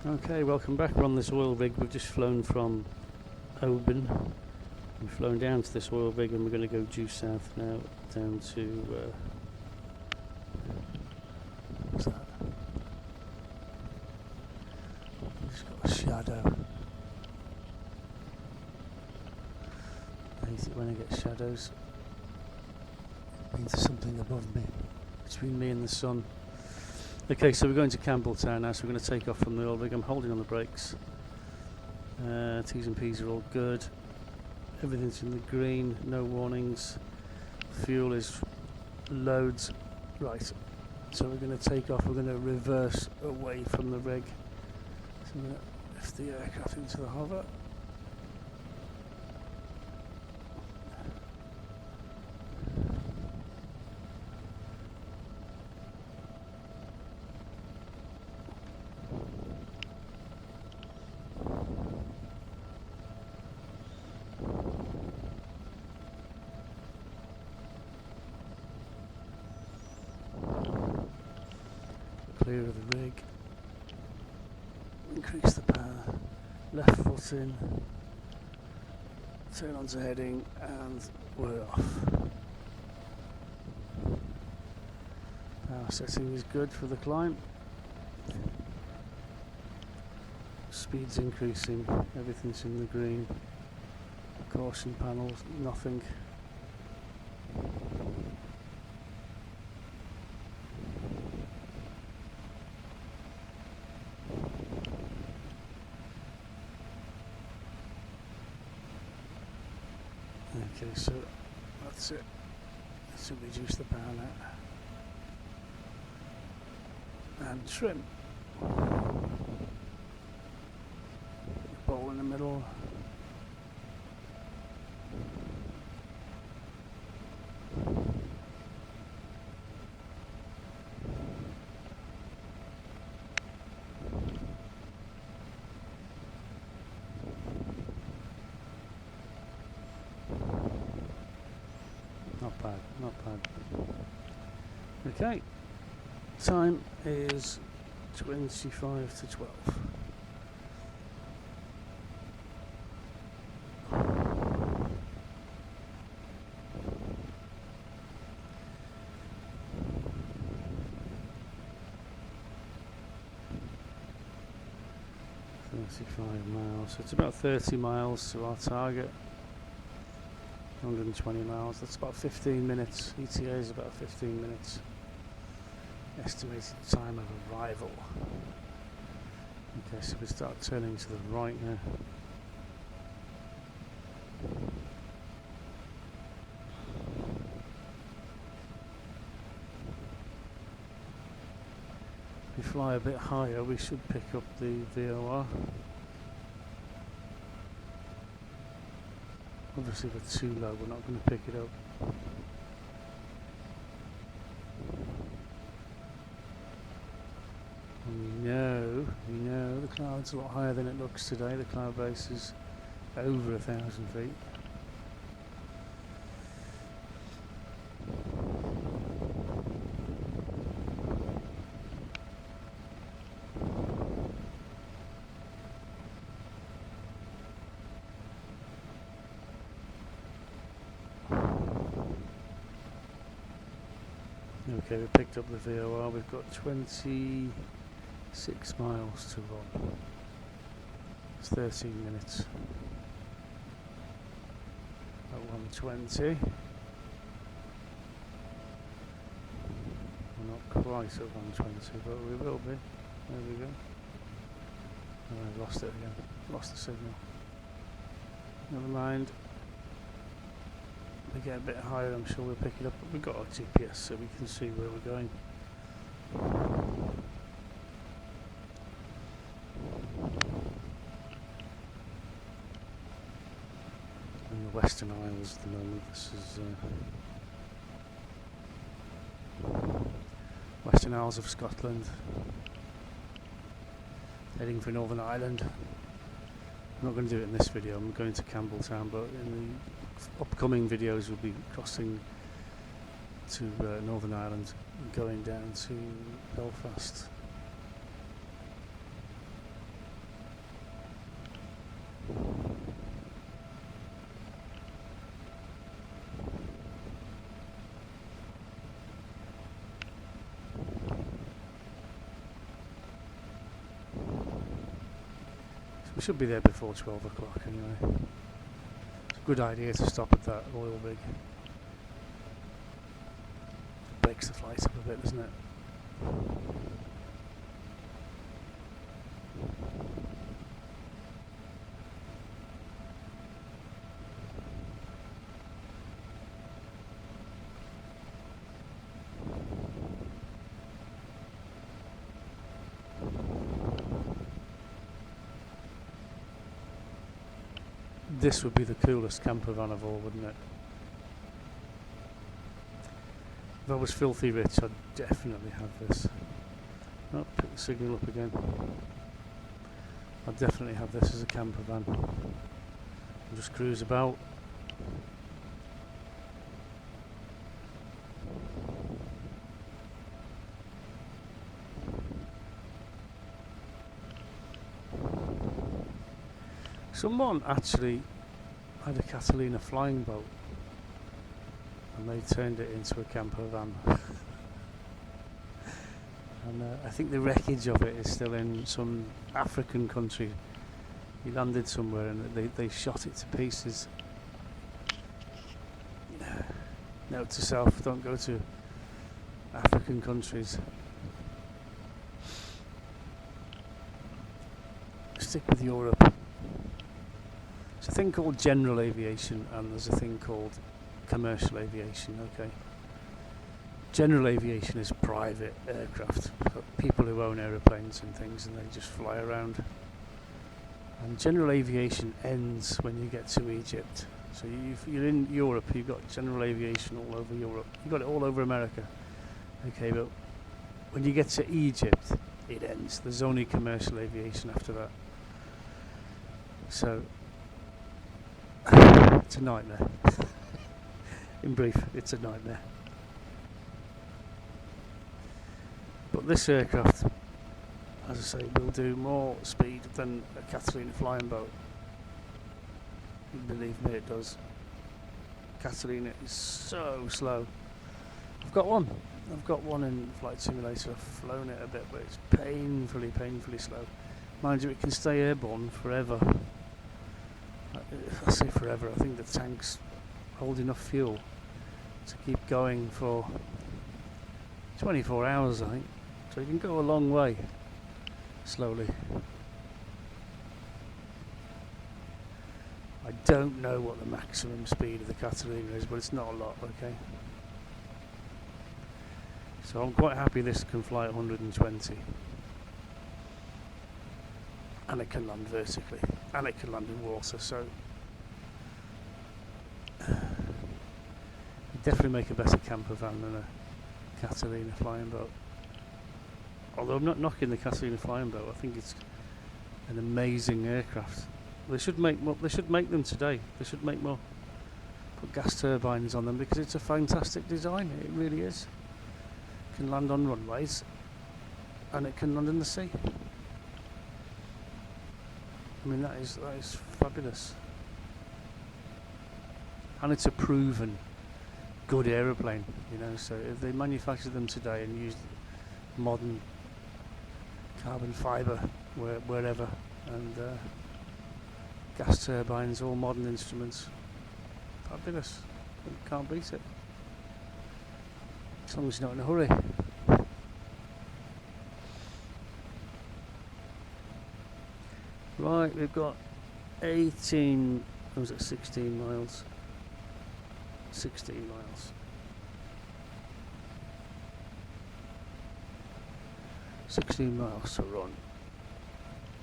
Okay, welcome back. We're on this oil rig. We've just flown from Oban. We've flown down to this oil rig and we're going to go due south now down to what's that? It's got a shadow. I hate it when I get shadows. It means there's something above me, between me and the sun. Okay, so we're going to Campbeltown now, so we're going to take off from the oil rig. I'm holding on the brakes. T's and P's are all good. Everything's in the green, no warnings. Fuel is loads. Right, so we're going to take off. We're going to reverse away from the rig. So I'm going to lift the aircraft into the hover. Clear of the rig, increase the power, left foot in, turn onto heading, and we're off. Power setting is good for the climb. Speed's increasing, everything's in the green. Caution panels, nothing. Okay, so that's it. So reduce the power now. And trim. Bowl in the middle. Not bad, not bad. Okay, time is 25 to 12. Miles, so it's about 30 miles to our target. 120 miles, that's about 15 minutes. ETA is about 15 minutes. Estimated time of arrival. Okay, so we start turning to the right now. If we fly a bit higher, we should pick up the VOR. Obviously, if it's too low, we're not going to pick it up. We know the cloud's a lot higher than it looks today. The cloud base is over 1,000 feet. Okay, we picked up the VOR. We've got 26 miles to run. It's 13 minutes. At 120. We're not quite at 120, but we will be. There we go. Oh, I lost it again. Lost the signal. Never mind. We get a bit higher, I'm sure we'll pick it up, but we've got our GPS so we can see where we're going. In the Western Isles at the moment, this is Western Isles of Scotland. Heading for Northern Ireland. I'm not going to do it in this video, I'm going to Campbeltown, but in the upcoming videos we'll be crossing to Northern Ireland and going down to Belfast. We should be there before 12 o'clock anyway. It's a good idea to stop at that oil rig. Breaks the flight up a bit, doesn't it? This would be the coolest camper van of all, wouldn't it? If I was filthy rich, I'd definitely have this. Oh, pick the signal up again. I'd definitely have this as a camper van. And just cruise about. Someone actually had a Catalina flying boat and they turned it into a camper van. And I think the wreckage of it is still in some African country. He landed somewhere and they shot it to pieces. Note to self, don't go to African countries. Stick with Europe. There's a thing called general aviation and there's a thing called commercial aviation, okay? General aviation is private aircraft, people who own aeroplanes and things and they just fly around. And general aviation ends when you get to Egypt. So you're in Europe, you've got general aviation all over Europe. You've got it all over America. Okay, but when you get to Egypt, it ends. There's only commercial aviation after that. So it's a nightmare. In brief, it's a nightmare. But this aircraft, as I say, will do more speed than a Catalina flying boat. Believe me, it does. Catalina is so slow. I've got one in Flight Simulator. I've flown it a bit, but it's painfully slow. Mind you, it can stay airborne forever. I say forever, I think the tanks hold enough fuel to keep going for 24 hours, I think. So you can go a long way, slowly. I don't know what the maximum speed of the Catalina is, but it's not a lot, okay? So I'm quite happy this can fly at 120. And it can land vertically, and it can land in water, so it'd definitely make a better camper van than a Catalina flying boat. Although I'm not knocking the Catalina flying boat, I think it's an amazing aircraft. They should make more, they should make them today. They should make more. Put gas turbines on them because it's a fantastic design. It really is. It can land on runways, and it can land in the sea. I mean, that is fabulous. And it's a proven good aeroplane, you know, so if they manufacture them today and use modern carbon fibre wherever, and gas turbines, all modern instruments, fabulous. Can't beat it. As long as you're not in a hurry. Right, we've got 16 miles? 16 miles. 16 miles to run.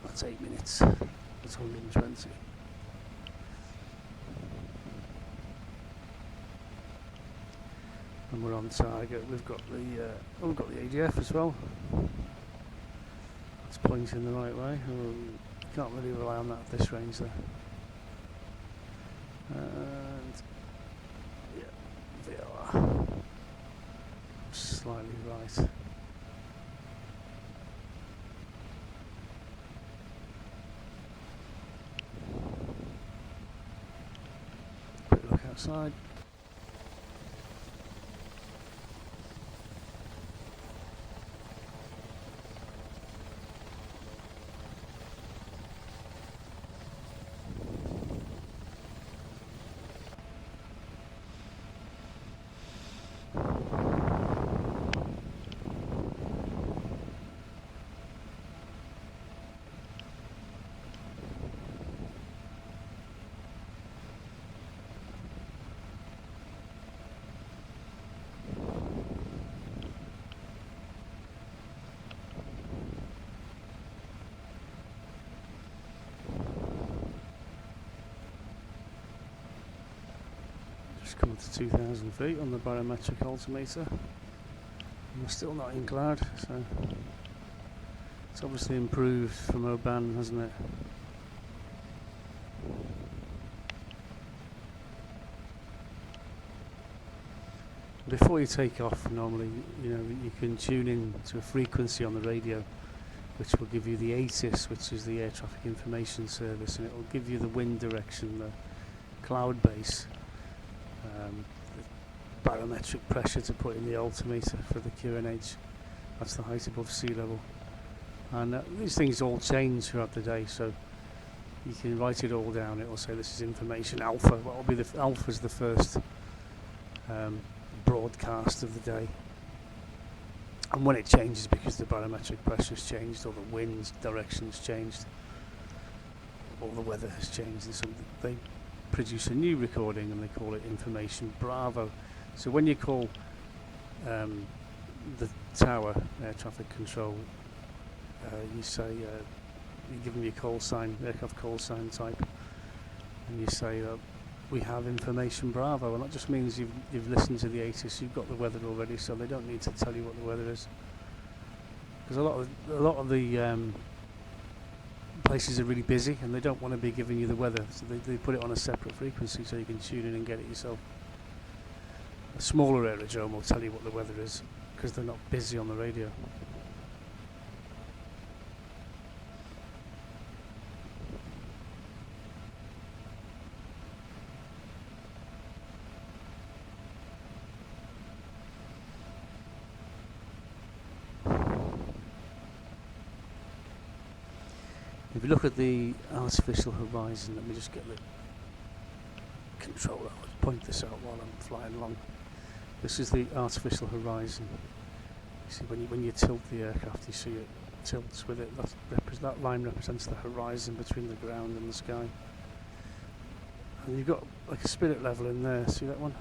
That's 8 minutes. That's 120. And we're on target. We've got the ADF as well. It's pointing the right way. Can't really rely on that at this range there. And yeah, VOR. Slightly right. Quick look outside. just come up to 2,000 feet on the barometric altimeter. And we're still not in cloud, so it's obviously improved from Oban, hasn't it? Before you take off, normally, you can tune in to a frequency on the radio, which will give you the ATIS, which is the Air Traffic Information Service, and it will give you the wind direction, the cloud base, the barometric pressure to put in the altimeter for the QNH. That's the height above sea level. And these things all change throughout the day, so you can write it all down. It will say this is information alpha. What will be the alpha is the first broadcast of the day, and when it changes, because the barometric pressure's changed, or the wind's direction's changed, or the weather has changed, and they produce a new recording and they call it information Bravo. So when you call the tower, air traffic control, you say you give them your call sign, aircraft call sign type, and you say we have information Bravo, and that just means you've listened to the ATIS, you've got the weather already, so they don't need to tell you what the weather is. Because a lot of the places are really busy and they don't want to be giving you the weather, so they put it on a separate frequency so you can tune in and get it yourself. A smaller aerodrome will tell you what the weather is because they're not busy on the radio. If you look at the artificial horizon, let me just get the controller, I'll point this out while I'm flying along. This is the artificial horizon. You see, when you tilt the aircraft, you see it tilts with it. That line represents the horizon between the ground and the sky. And you've got like a spirit level in there, see that one?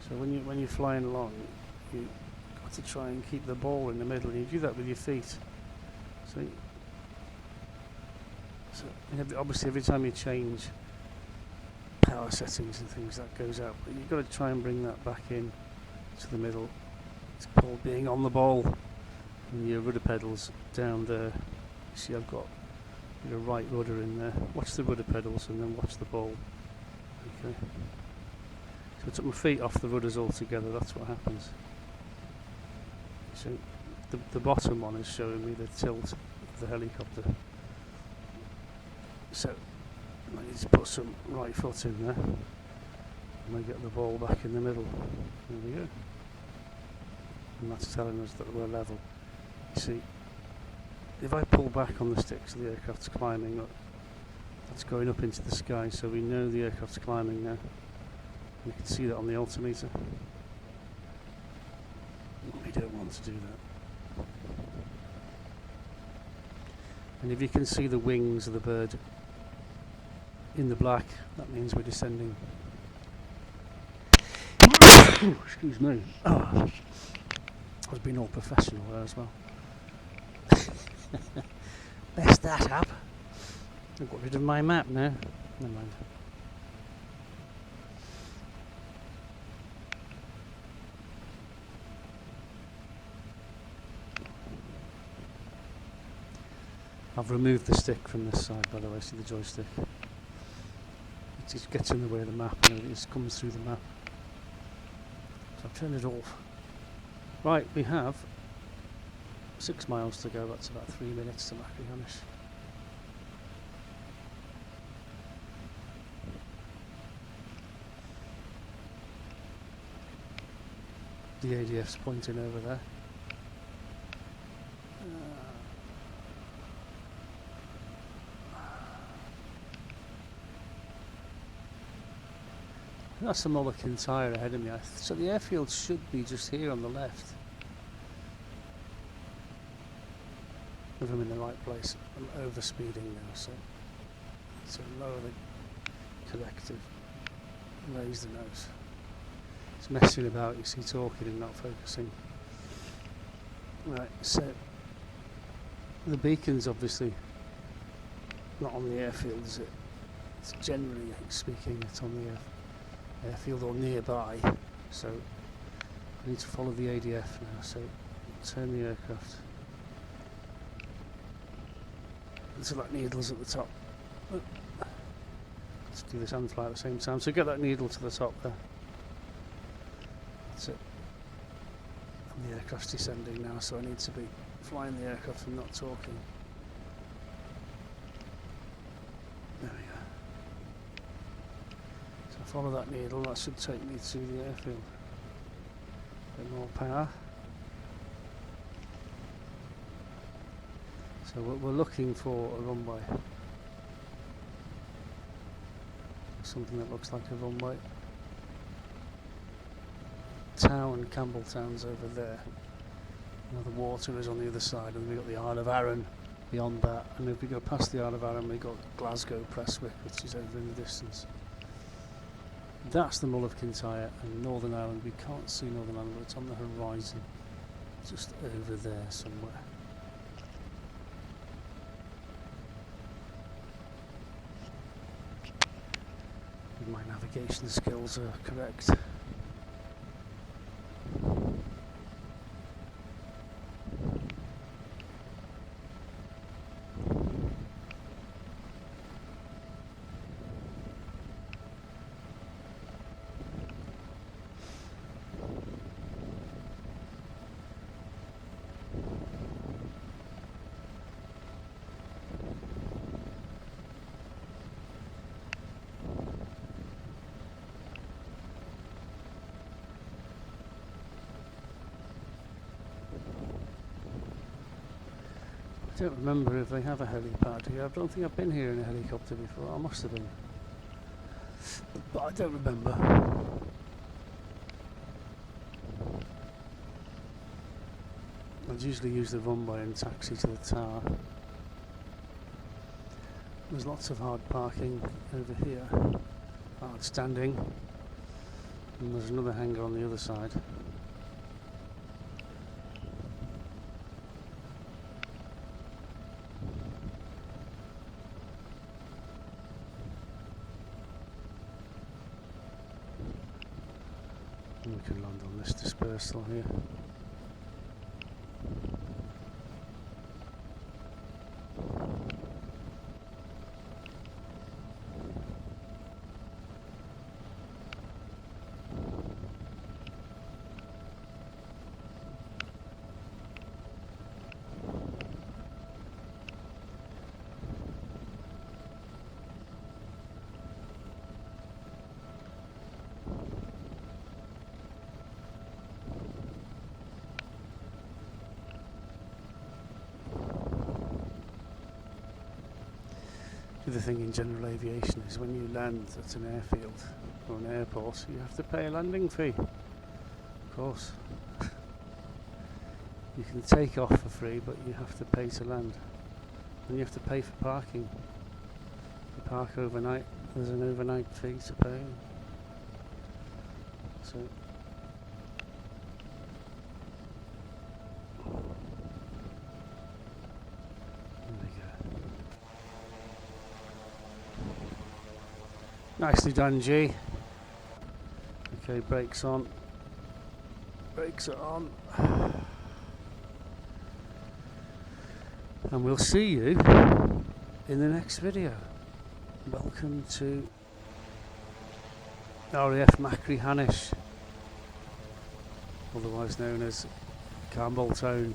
So when you're flying along, you've got to try and keep the ball in the middle, and you do that with your feet. So obviously every time you change power settings and things, that goes out, but you've got to try and bring that back in to the middle. It's called being on the ball. And your rudder pedals down there. You see I've got your right rudder in there. Watch the rudder pedals and then watch the ball. Okay. So I took my feet off the rudders altogether, that's what happens. So the bottom one is showing me the tilt of the helicopter. So I need to put some right foot in there and then get the ball back in the middle. There we go. And that's telling us that we're level. You see, if I pull back on the stick so the aircraft's climbing up, that's going up into the sky, so we know the aircraft's climbing now. You can see that on the altimeter. We don't want to do that. And if you can see the wings of the bird in the black, that means we're descending. Excuse me. Oh, I was being all professional there as well. Messed that up. I've got rid of my map now. Never mind. I've removed the stick from this side, by the way, see the joystick. It just gets in the way of the map and it just comes through the map. So I've turned it off. Right, we have 6 miles to go, that's about 3 minutes to Mk4. The ADF's pointing over there. That's the Molokin Tyre ahead of me. So the airfield should be just here on the left. If I'm in the right place, I'm overspeeding now, so lower the corrective, raise the nose. It's messing about, you see, talking and not focusing. Right, so the beacon's obviously not on the airfield, is it? It's generally speaking, it's on the airfield or nearby, so I need to follow the ADF now, so turn the aircraft. There's like needles at the top. Let's do this and fly at the same time, so get that needle to the top there. That's it. And the aircraft's descending now, so I need to be flying the aircraft and not talking. There we go. So follow that needle, that should take me to the airfield. A bit more power. So we're looking for a runway. Something that looks like a runway. Campbelltown's over there. Now the water is on the other side, and we've got the Isle of Arran beyond that. And if we go past the Isle of Arran, we've got Glasgow Prestwick, which is over in the distance. That's the Mull of Kintyre and Northern Ireland. We can't see Northern Ireland, but it's on the horizon, just over there somewhere. If my navigation skills are correct. I don't remember if they have a helipad here. I don't think I've been here in a helicopter before. I must have been, but I don't remember. I'd usually use the runway and taxi to the tower. There's lots of hard parking over here, hard standing, and there's another hangar on the other side. And we can land on this dispersal here. The other thing in general aviation is when you land at an airfield or an airport, you have to pay a landing fee. Of course. You can take off for free, but you have to pay to land. And you have to pay for parking. If you park overnight, there's an overnight fee to pay. So nicely done, G. Okay, brakes on. Brakes are on. And we'll see you in the next video. Welcome to RAF Mk4, otherwise known as Campbeltown.